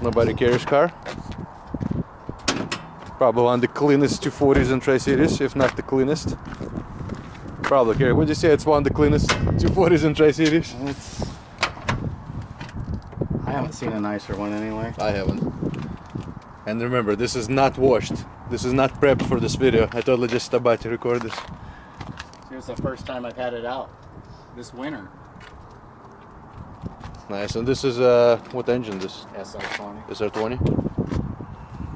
My buddy Carrier's car. Probably one of the cleanest 240s in Tri-Cities, if not the cleanest. Probably, Carrier. Would you say it's one of the cleanest 240s in Tri-Cities? I haven't seen a nicer one anyway. I haven't. And remember, this is not washed. This is not prepped for this video. I totally just stopped by to record this. It's the first time I've had it out this winter. Nice. And this is what engine this? SR20. SR20?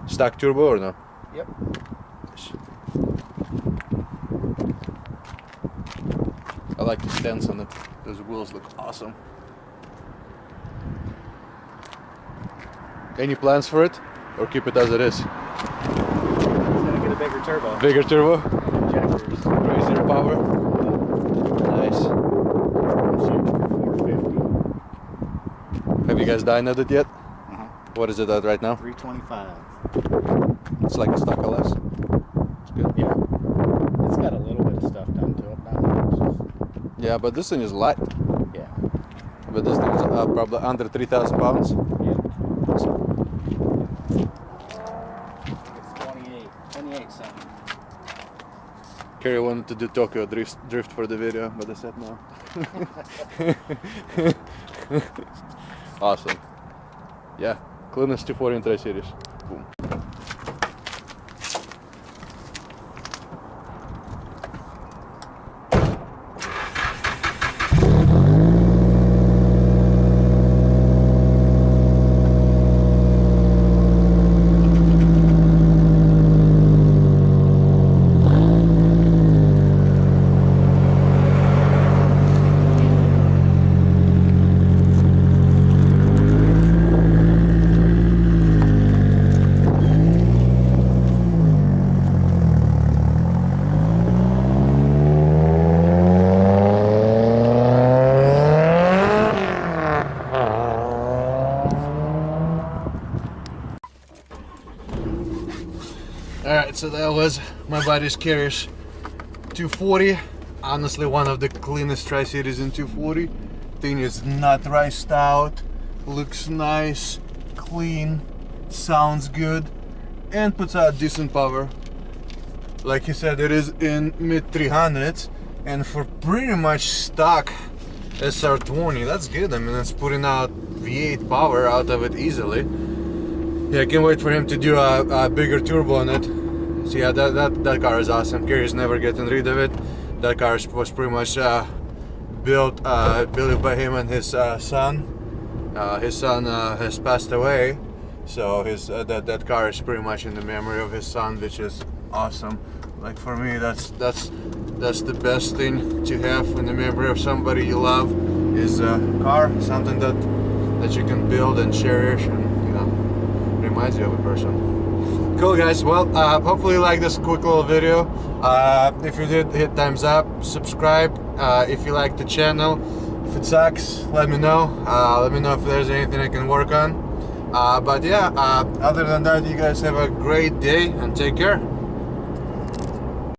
Stock turbo or no? Yep. I like the stance on it. Those wheels look awesome. Any plans for it? Or keep it as it is? It's gonna get a bigger turbo. Bigger turbo? Injectors. Crazier power? Nice. I'm shooting for 450. Have you guys dynoed it yet? Uh-huh. What is it at right now? 325. It's like a stock LS. It's good. Yeah. It's got a little bit of stuff done to it now. Yeah, but this thing is light. Yeah. But this thing is probably under 3,000 pounds. Yeah. It's 28 something. Carrie wanted to do Tokyo drift for the video, but I said no. Awesome. Yeah, cleanest 240 in Tri-Cities. Boom. Alright, so that was my buddy's Carrier's 240. Honestly, one of the cleanest Tri-Cities in 240. Thing is not riced out, looks nice, clean, sounds good, and puts out decent power. Like he said, it is in mid 300s, and for pretty much stock SR20, that's good. I mean, it's putting out V8 power out of it easily. Yeah, I can't wait for him to do a bigger turbo on it. So yeah, that car is awesome. Carrier's never getting rid of it. That car was pretty much built by him and his son. His son has passed away, so that car is pretty much in the memory of his son, which is awesome. Like for me, that's the best thing to have in the memory of somebody you love, is a car, something that you can build and cherish, and reminds you of a person. Cool, guys. Well, hopefully you like this quick little video. If you did, hit thumbs up, subscribe. If you like the channel, if it sucks, let me know. Let me know if there's anything I can work on. But yeah, other than that, you guys have a great day and take care.